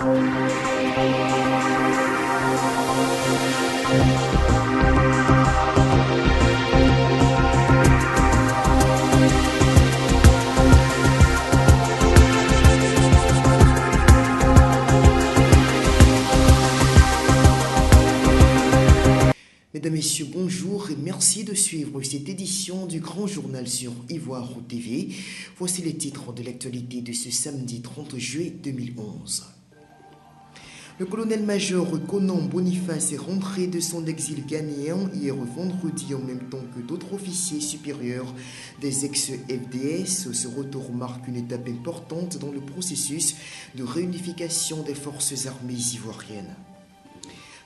Mesdames, Messieurs, bonjour et merci de suivre cette édition du Grand Journal sur Ivoire TV. Voici les titres de l'actualité de ce samedi 30 juillet 2011. Le colonel-major Conan Boniface est rentré de son exil ghanéen hier vendredi en même temps que d'autres officiers supérieurs des ex-FDS. Ce retour marque une étape importante dans le processus de réunification des forces armées ivoiriennes.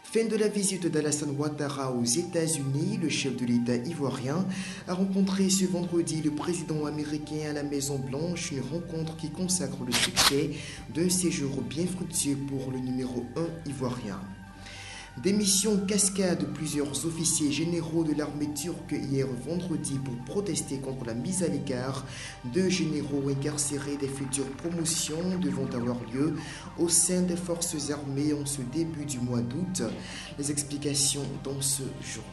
Fin de la visite d'Alassane Ouattara aux États-Unis, le chef de l'État ivoirien a rencontré ce vendredi le président américain à la Maison-Blanche, une rencontre qui consacre le succès d'un séjour bien fructueux pour le numéro 1 ivoirien. Démission cascade de plusieurs officiers généraux de l'armée turque hier vendredi pour protester contre la mise à l'écart de généraux incarcérés des futures promotions devant avoir lieu au sein des forces armées en ce début du mois d'août. Les explications dans ce journal.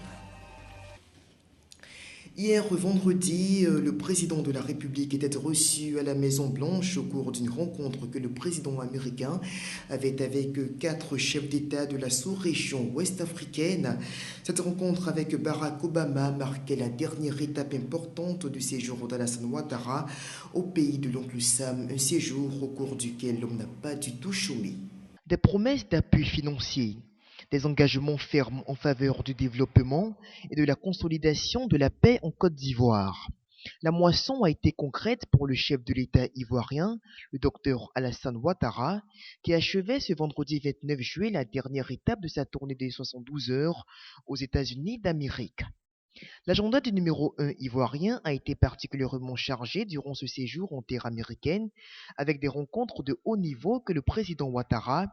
Hier vendredi, le président de la République était reçu à la Maison-Blanche au cours d'une rencontre que le président américain avait avec 4 chefs d'État de la sous-région ouest-africaine. Cette rencontre avec Barack Obama marquait la dernière étape importante du séjour d'Alassane Ouattara au pays de l'oncle Sam, un séjour au cours duquel l'homme n'a pas du tout chômé. Des promesses d'appui financier, des engagements fermes en faveur du développement et de la consolidation de la paix en Côte d'Ivoire. La moisson a été concrète pour le chef de l'État ivoirien, le docteur Alassane Ouattara, qui achevait ce vendredi 29 juillet la dernière étape de sa tournée des 72 heures aux États-Unis d'Amérique. L'agenda du numéro 1 ivoirien a été particulièrement chargé durant ce séjour en terre américaine, avec des rencontres de haut niveau que le président Ouattara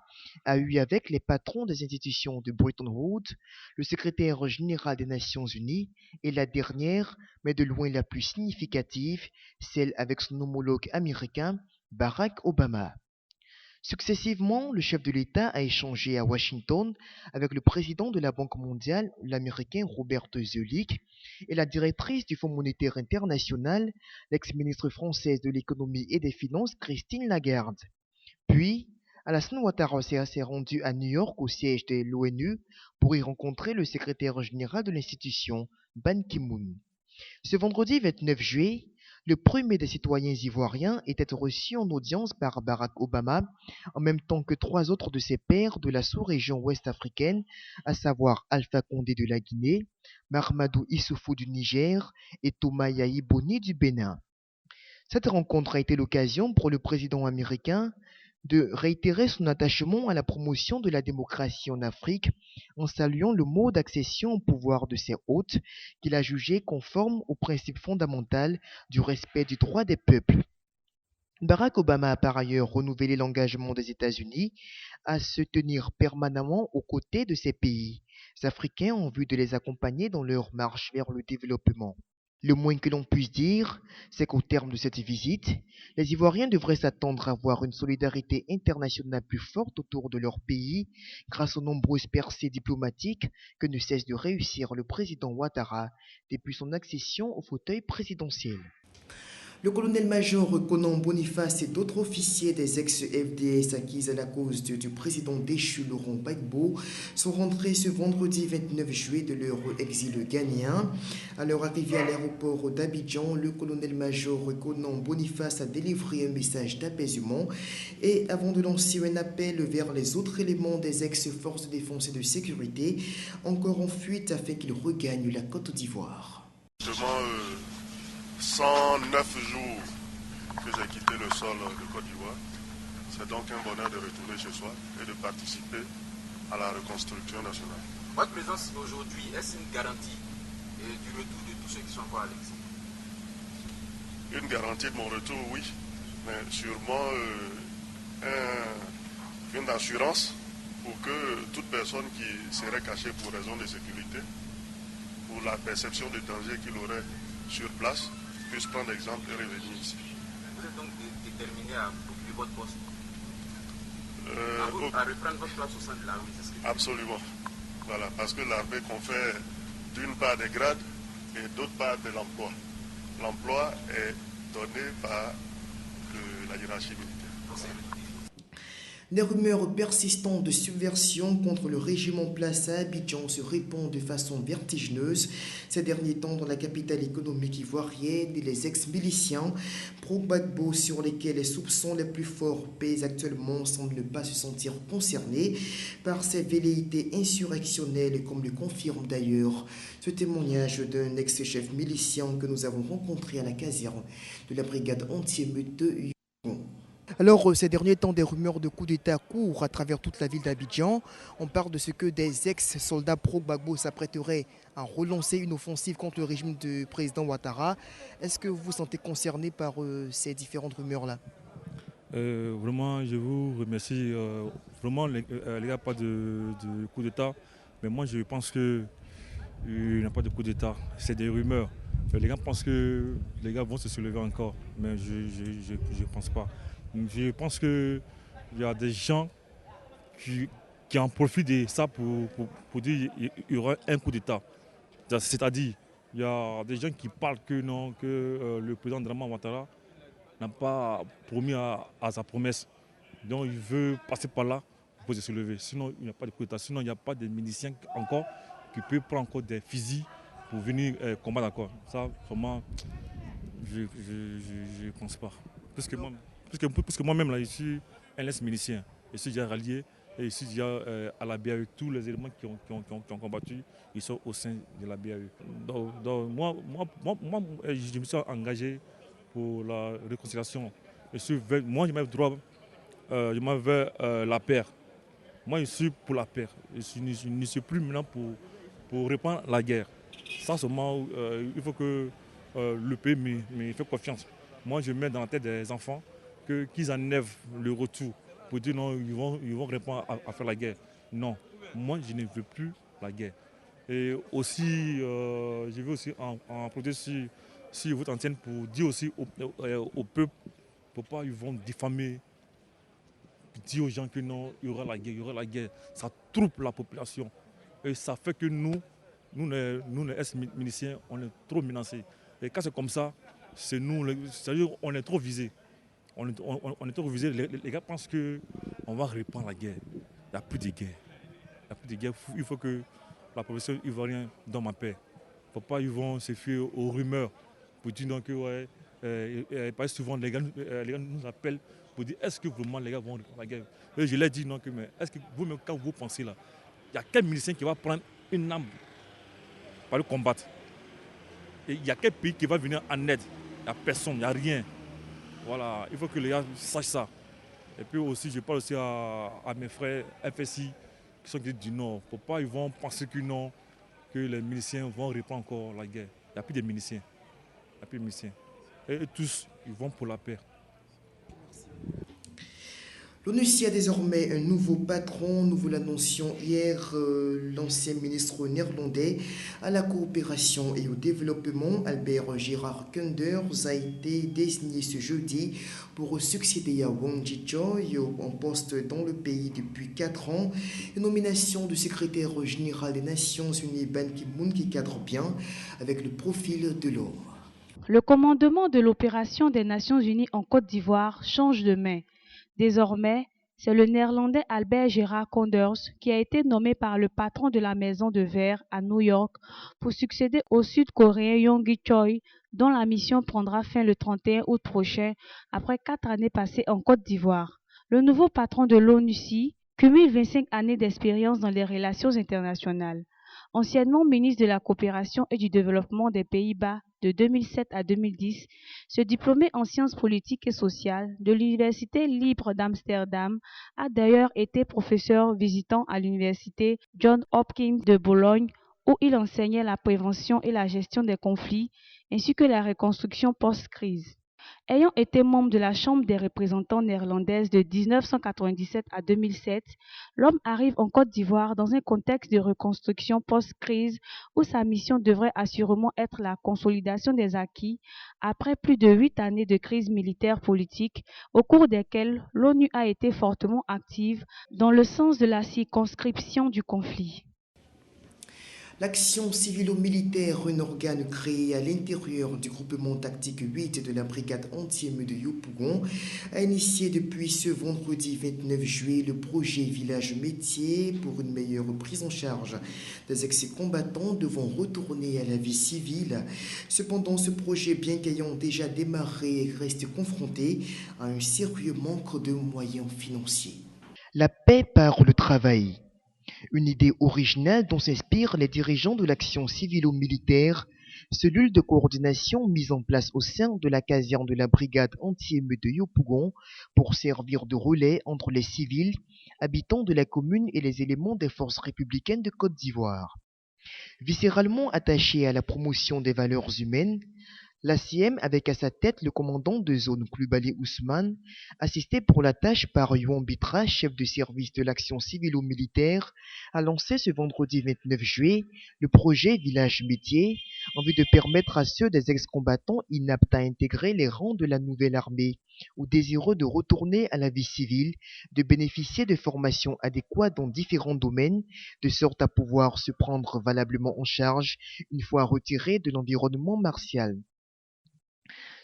a eues avec les patrons des institutions de Bretton Woods, le secrétaire général des Nations Unies et la dernière, mais de loin la plus significative, celle avec son homologue américain, Barack Obama. Successivement, le chef de l'État a échangé à Washington avec le président de la Banque mondiale, l'Américain Robert Zoellick, et la directrice du Fonds monétaire international, l'ex-ministre française de l'économie et des finances, Christine Lagarde. Puis, Alassane Ouattara s'est rendu à New York au siège de l'ONU pour y rencontrer le secrétaire général de l'institution, Ban Ki-moon. Ce vendredi 29 juillet, le premier des citoyens ivoiriens était reçu en audience par Barack Obama, en même temps que 3 autres de ses pairs de la sous-région ouest-africaine, à savoir Alpha Condé de la Guinée, Mahamadou Issoufou du Niger et Toumani Boni du Bénin. Cette rencontre a été l'occasion pour le président américain de réitérer son attachement à la promotion de la démocratie en Afrique en saluant le mode d'accession au pouvoir de ses hôtes qu'il a jugé conforme au principe fondamental du respect du droit des peuples. Barack Obama a par ailleurs renouvelé l'engagement des États-Unis à se tenir permanemment aux côtés de ces pays africains en vue de les accompagner dans leur marche vers le développement. Le moins que l'on puisse dire, c'est qu'au terme de cette visite, les Ivoiriens devraient s'attendre à voir une solidarité internationale plus forte autour de leur pays grâce aux nombreuses percées diplomatiques que ne cesse de réussir le président Ouattara depuis son accession au fauteuil présidentiel. Le colonel-major Conan Boniface et d'autres officiers des ex-FDS acquis à la cause du président déchu Laurent Gbagbo sont rentrés ce vendredi 29 juillet de leur exil ghanéen. À leur arrivée à l'aéroport d'Abidjan, le colonel-major Conan Boniface a délivré un message d'apaisement et avant de lancer un appel vers les autres éléments des ex-forces de défense et de sécurité encore en fuite afin qu'ils regagnent la Côte d'Ivoire. 109 jours que j'ai quitté le sol de Côte d'Ivoire. C'est donc un bonheur de retourner chez soi et de participer à la reconstruction nationale. Votre présence aujourd'hui, est-ce une garantie du retour de tous ceux qui sont encore à l'exil? Une garantie de mon retour, oui, mais sûrement une assurance pour que toute personne qui serait cachée pour raison de sécurité, pour la perception du danger qu'il aurait sur place, puisse prendre exemple et revenir ici. Vous êtes donc déterminé à occuper votre poste? à reprendre votre place au sein de l'armée, c'est ce que... Absolument. Voilà, parce que l'armée confère d'une part des grades et d'autre part de l'emploi. L'emploi est donné par la hiérarchie militaire. Les rumeurs persistantes de subversion contre le régime en place à Abidjan se répandent de façon vertigineuse. Ces derniers temps, dans la capitale économique ivoirienne, les ex-miliciens pro-Gbagbo, sur lesquels les soupçons les plus forts pèsent actuellement, semblent ne pas se sentir concernés par ces velléités insurrectionnelles, comme le confirme d'ailleurs ce témoignage d'un ex-chef milicien que nous avons rencontré à la caserne de la brigade anti-émeute de Yopon. Alors, ces derniers temps, des rumeurs de coup d'État courent à travers toute la ville d'Abidjan. On parle de ce que des ex-soldats pro-Gbagbo s'apprêteraient à relancer une offensive contre le régime du président Ouattara. Est-ce que vous vous sentez concerné par ces différentes rumeurs-là? Vraiment, je vous remercie. Vraiment, les gars, pas de coup d'État. Mais moi, je pense qu'il n'y a pas de coup d'État. C'est des rumeurs. Les gars pensent que les gars vont se soulever encore. Mais je ne pense pas. Je pense qu'il y a des gens qui en profitent de ça pour dire qu'il y aura un coup d'État. C'est-à-dire, il y a des gens qui parlent que non, que le président Draman Ouattara n'a pas promis à sa promesse. Donc il veut passer par là pour se soulever. Sinon, il n'y a pas de coup d'État. Sinon, il n'y a pas de miliciens encore qui peuvent prendre encore des fusils pour venir combattre encore. Ça, vraiment, je ne pense pas. Parce que moi-même, là, je suis un ex-milicien. Je suis déjà rallié et je suis déjà à la BAE. Tous les éléments qui ont combattu, ils sont au sein de la BAE. Donc moi, je me suis engagé pour la réconciliation. Moi, je m'avais droit, je m'avais la paix. Moi, je suis pour la paix. Je ne suis plus maintenant pour répandre la guerre. Sans seulement, il faut que le pays me fait confiance. Moi, je mets dans la tête des enfants qu'ils enlèvent le retour pour dire non, ils vont répondre à faire la guerre. Non, moi, je ne veux plus la guerre. Et aussi, je veux aussi en protéger sur votre antenne pour dire aussi au peuple, pour pas ils vont diffamer, dire aux gens que non, il y aura la guerre. Ça trouble la population. Et ça fait que nous les ex-miliciens, on est trop menacés. Et quand c'est comme ça, c'est nous, c'est-à-dire on est trop visés. On est trop visés. Les gars pensent qu'on va répandre la guerre. Il n'y a plus de guerre. Il n'y a plus de guerre. Il faut que la population ivoirienne donne ma paix. Il ne faut pas ils vont se fier aux rumeurs pour dire donc que ouais, pas souvent les gars nous appellent pour dire est-ce que vraiment les gars vont répondre la guerre. Et je leur dis non que mais est-ce que vous-même quand vous pensez là, il y a quel milicien qui va prendre une arme pour le combattre? Et il y a quel pays qui va venir en aide? Il n'y a personne, il n'y a rien. Voilà, il faut que les gars sachent ça. Et puis aussi, je parle aussi à mes frères FSI qui sont du Nord. Faut pas, ils vont penser que non, que les miliciens vont reprendre encore la guerre. Il n'y a plus de miliciens. Il n'y a plus de miliciens. Et tous, ils vont pour la paix. L'ONUCI a désormais un nouveau patron. Nous vous l'annoncions hier. L'ancien ministre néerlandais à la coopération et au développement, Albert Gérard Koenders, a été désigné ce jeudi pour succéder à Won Ji-choi en poste dans le pays depuis 4 ans. Une nomination du secrétaire général des Nations Unies Ban Ki-moon qui cadre bien avec le profil de l'homme. Le commandement de l'opération des Nations Unies en Côte d'Ivoire change de main. Désormais, c'est le néerlandais Albert Gérard Koenders qui a été nommé par le patron de la Maison de Verre à New York pour succéder au Sud-Coréen Won Ji-choi, dont la mission prendra fin le 31 août prochain après 4 années passées en Côte d'Ivoire. Le nouveau patron de l'ONUCI cumule 25 années d'expérience dans les relations internationales. Anciennement ministre de la Coopération et du Développement des Pays-Bas de 2007 à 2010, ce diplômé en sciences politiques et sociales de l'Université libre d'Amsterdam a d'ailleurs été professeur visitant à l'Université Johns Hopkins de Bologne où il enseignait la prévention et la gestion des conflits ainsi que la reconstruction post-crise. Ayant été membre de la Chambre des représentants néerlandaise de 1997 à 2007, l'homme arrive en Côte d'Ivoire dans un contexte de reconstruction post-crise où sa mission devrait assurément être la consolidation des acquis après plus de 8 années de crise militaire politique au cours desquelles l'ONU a été fortement active dans le sens de la circonscription du conflit. L'action civilo-militaire, un organe créé à l'intérieur du groupement tactique 8 de la brigade anti-émeute de Yopougon, a initié depuis ce vendredi 29 juillet le projet Village Métier pour une meilleure prise en charge des ex-combattants devant retourner à la vie civile. Cependant, ce projet, bien qu'ayant déjà démarré, reste confronté à un sérieux manque de moyens financiers. La paix par le travail. Une idée originale dont s'inspirent les dirigeants de l'action civilo-militaire, cellule de coordination mise en place au sein de la caserne de la brigade anti-émeute de Yopougon pour servir de relais entre les civils, habitants de la commune et les éléments des forces républicaines de Côte d'Ivoire. Viscéralement attachée à la promotion des valeurs humaines, l'ACM, avec à sa tête le commandant de zone Koulibaly Ousmane, assisté pour la tâche par Yuan Bitra, chef de service de l'action civilo-militaire, a lancé ce vendredi 29 juillet le projet Village Métier en vue de permettre à ceux des ex-combattants inaptes à intégrer les rangs de la nouvelle armée ou désireux de retourner à la vie civile de bénéficier de formations adéquates dans différents domaines, de sorte à pouvoir se prendre valablement en charge une fois retirés de l'environnement martial.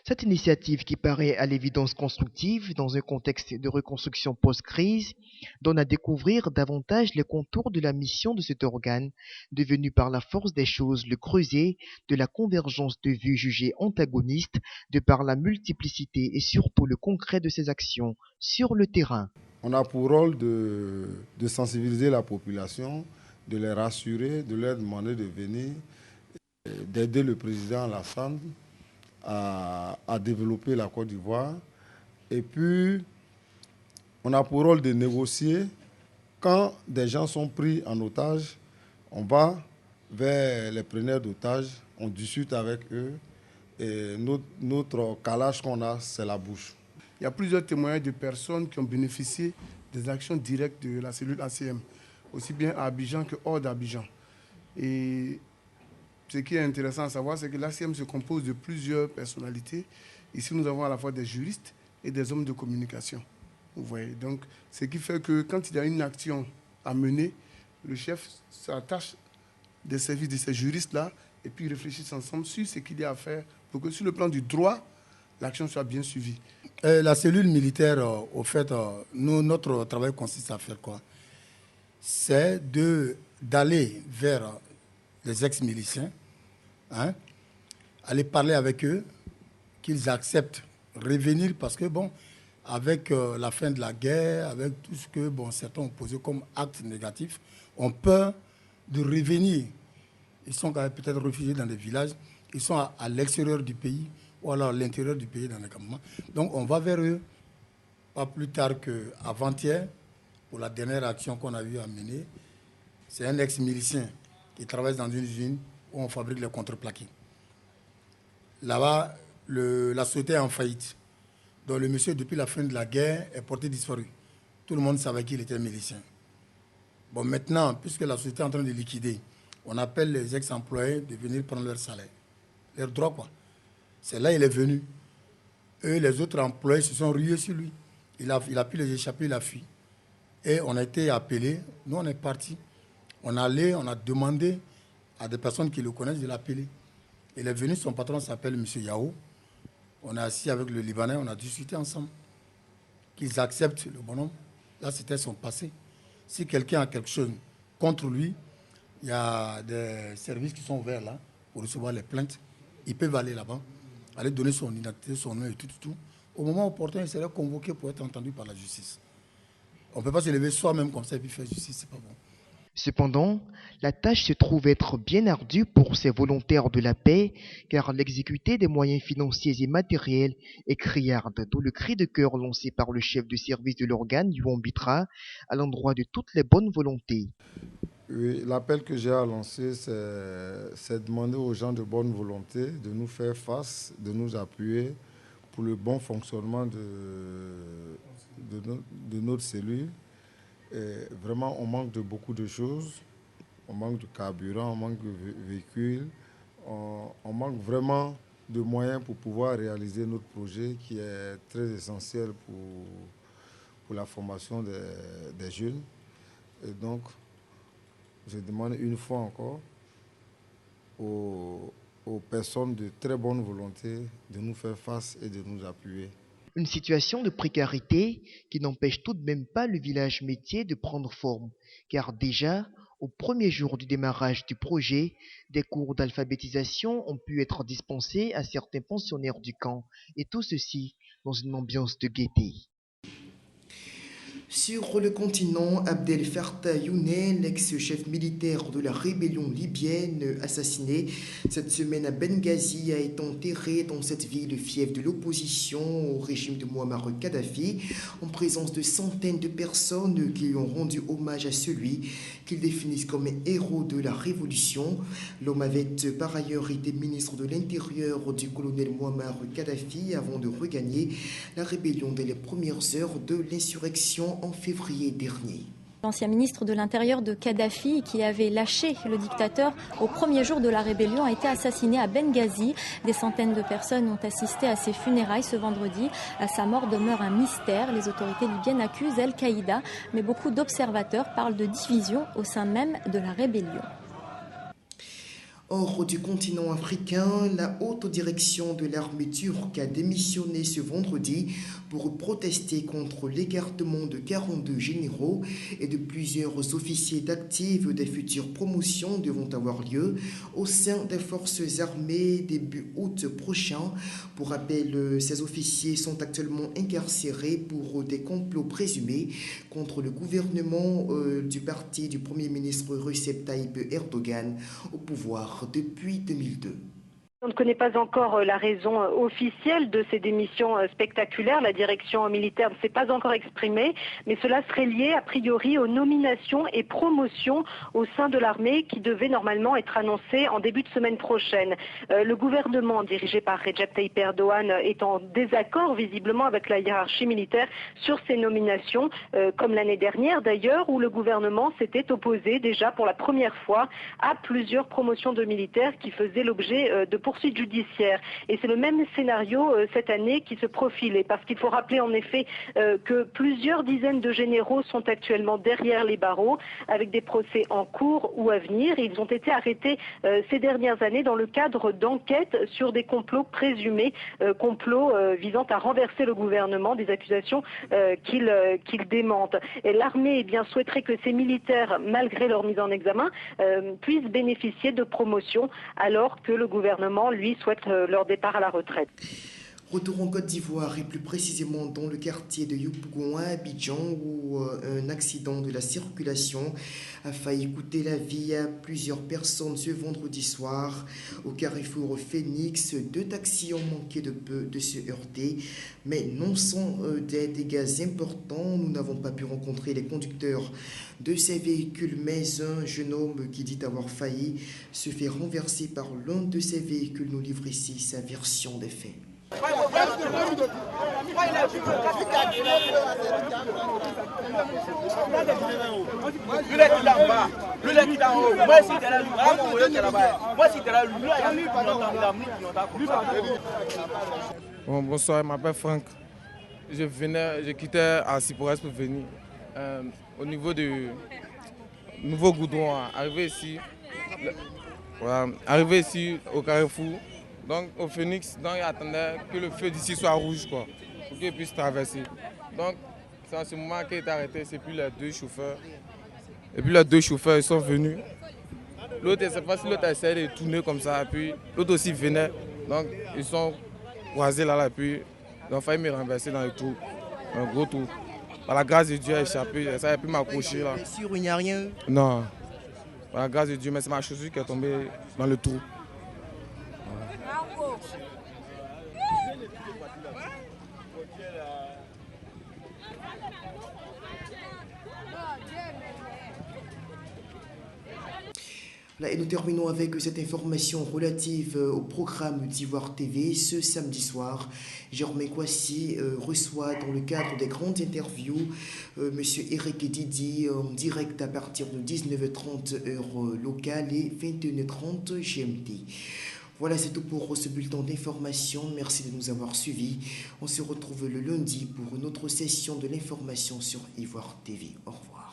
Cette initiative, qui paraît à l'évidence constructive dans un contexte de reconstruction post-crise, donne à découvrir davantage les contours de la mission de cet organe, devenu par la force des choses le creuset de la convergence de vues jugées antagonistes de par la multiplicité et surtout le concret de ses actions sur le terrain. On a pour rôle de sensibiliser la population, de les rassurer, de leur demander de venir, d'aider le président Alassane à développer la Côte d'Ivoire. Et puis, on a pour rôle de négocier. Quand des gens sont pris en otage, on va vers les preneurs d'otages, on discute avec eux. Et notre calage qu'on a, c'est la bouche. Il y a plusieurs témoignages de personnes qui ont bénéficié des actions directes de la cellule ACM, aussi bien à Abidjan que hors d'Abidjan. Et ce qui est intéressant à savoir, c'est que l'ACM se compose de plusieurs personnalités. Ici, nous avons à la fois des juristes et des hommes de communication. Vous voyez, donc, ce qui fait que quand il y a une action à mener, le chef s'attache des services de ces juristes-là et puis ils réfléchissent ensemble sur ce qu'il y a à faire pour que sur le plan du droit, l'action soit bien suivie. La cellule militaire, au fait, notre travail consiste à faire quoi? C'est d'aller vers les ex-miliciens, aller parler avec eux, qu'ils acceptent revenir parce que, bon, avec la fin de la guerre, avec tout ce que certains ont posé comme acte négatif, on peut de revenir. Ils sont peut-être réfugiés dans des villages, ils sont à l'extérieur du pays ou alors à l'intérieur du pays dans les campements. Donc on va vers eux, pas plus tard qu'avant-hier, pour la dernière action qu'on a eu à mener. C'est un ex-milicien qui travaille dans une usine où on fabrique les contreplaqués. Là-bas, la société est en faillite. Donc le monsieur, depuis la fin de la guerre, est porté disparu. Tout le monde savait qu'il était milicien. Bon, maintenant, puisque la société est en train de liquider, on appelle les ex-employés de venir prendre leur salaire, leur droit, quoi. C'est là qu'il est venu. Eux, les autres employés se sont rués sur lui. Il a pu les échapper, il a fui. Et on a été appelés. Nous, on est partis. On allait, on a demandé à des personnes qui le connaissent de l'appeler. Il est venu, son patron s'appelle M. Yao. On est assis avec le Libanais, on a discuté ensemble. Qu'ils acceptent le bonhomme. Là, c'était son passé. Si quelqu'un a quelque chose contre lui, il y a des services qui sont ouverts là pour recevoir les plaintes. Ils peuvent aller là-bas, aller donner son identité, son nom et tout. Au moment opportun, il serait convoqué pour être entendu par la justice. On ne peut pas se lever soi-même comme ça et puis faire justice, c'est pas bon. Cependant, la tâche se trouve être bien ardue pour ces volontaires de la paix, car l'exécuter des moyens financiers et matériels est criarde, d'où le cri de cœur lancé par le chef de service de l'organe, Yuan Bitra, à l'endroit de toutes les bonnes volontés. Oui, l'appel que j'ai à lancer, c'est demander aux gens de bonne volonté de nous faire face, de nous appuyer pour le bon fonctionnement de notre cellule. Et vraiment, on manque de beaucoup de choses. On manque de carburant, on manque de véhicules. On manque vraiment de moyens pour pouvoir réaliser notre projet qui est très essentiel pour la formation des jeunes. Et donc, je demande une fois encore aux personnes de très bonne volonté de nous faire face et de nous appuyer. Une situation de précarité qui n'empêche tout de même pas le village métier de prendre forme, car déjà, au premier jour du démarrage du projet, des cours d'alphabétisation ont pu être dispensés à certains pensionnaires du camp, et tout ceci dans une ambiance de gaieté. Sur le continent, Abdel Fattah Younen, l'ex-chef militaire de la rébellion libyenne, assassiné cette semaine à Benghazi, a été enterré dans cette ville fief de l'opposition au régime de Mouammar Kadhafi, en présence de centaines de personnes qui lui ont rendu hommage à celui qu'ils définissent comme un héros de la révolution. L'homme avait par ailleurs été ministre de l'Intérieur du colonel Mouammar Kadhafi avant de regagner la rébellion dès les premières heures de l'insurrection en février dernier. L'ancien ministre de l'Intérieur de Kadhafi, qui avait lâché le dictateur au premier jour de la rébellion, a été assassiné à Benghazi. Des centaines de personnes ont assisté à ses funérailles ce vendredi. À sa mort demeure un mystère. Les autorités libyennes accusent Al-Qaïda, mais beaucoup d'observateurs parlent de division au sein même de la rébellion. Hors du continent africain, la haute direction de l'armée turque a démissionné ce vendredi pour protester contre l'écartement de 42 généraux et de plusieurs officiers d'actifs des futures promotions devant avoir lieu au sein des forces armées début août prochain. Pour rappel, ces officiers sont actuellement incarcérés pour des complots présumés contre le gouvernement du parti du Premier ministre Recep Tayyip Erdogan au pouvoir depuis 2002. On ne connaît pas encore la raison officielle de ces démissions spectaculaires. La direction militaire ne s'est pas encore exprimée, mais cela serait lié a priori aux nominations et promotions au sein de l'armée qui devaient normalement être annoncées en début de semaine prochaine. Le gouvernement dirigé par Recep Tayyip Erdogan est en désaccord visiblement avec la hiérarchie militaire sur ces nominations, comme l'année dernière d'ailleurs, où le gouvernement s'était opposé déjà pour la première fois à plusieurs promotions de militaires qui faisaient l'objet de poursuites judiciaire. Et c'est le même scénario cette année qui se profile. Et parce qu'il faut rappeler en effet que plusieurs dizaines de généraux sont actuellement derrière les barreaux avec des procès en cours ou à venir. Ils ont été arrêtés ces dernières années dans le cadre d'enquêtes sur des complots présumés, complots visant à renverser le gouvernement, des accusations qu'ils démentent. Et l'armée eh bien, souhaiterait que ces militaires, malgré leur mise en examen, puissent bénéficier de promotions alors que le gouvernement lui souhaite leur départ à la retraite. Retour en Côte d'Ivoire et plus précisément dans le quartier de Yopougon à Abidjan où un accident de la circulation a failli coûter la vie à plusieurs personnes ce vendredi soir. Au carrefour Phoenix, 2 taxis ont manqué de peu de se heurter, mais non sans des dégâts importants. Nous n'avons pas pu rencontrer les conducteurs de ces véhicules, mais un jeune homme qui dit avoir failli se fait renverser par l'un de ces véhicules nous livre ici sa version des faits. Bonsoir, je m'appelle Franck. Je quittais Arcy pour venir au niveau du nouveau goudron. Arrivé ici au carrefour. Donc au Phoenix, donc, il attendait que le feu d'ici soit rouge quoi, pour qu'il puisse traverser. Donc c'est en ce moment qu'il est arrêté, c'est puis les 2 chauffeurs. Et puis les 2 chauffeurs ils sont venus. L'autre, c'est pas si l'autre a essayé de tourner comme ça, et puis l'autre aussi venait. Donc ils sont croisés là, et puis ils ont failli me renverser dans le trou, un gros trou. Par la grâce de Dieu, il a échappé, ça a pu m'accrocher là. Bien sûr, il n'y a rien. Non, par la grâce de Dieu, mais c'est ma chaussure qui est tombée dans le trou. Et nous terminons avec cette information relative au programme d'Ivoire TV. Ce samedi soir, Jérôme Kwasi reçoit dans le cadre des grandes interviews M. Eric Didi en direct à partir de 19h30 heure locale et 21h30 GMT. Voilà, c'est tout pour ce bulletin d'information. Merci de nous avoir suivis. On se retrouve le lundi pour une autre session de l'information sur Ivoire TV. Au revoir.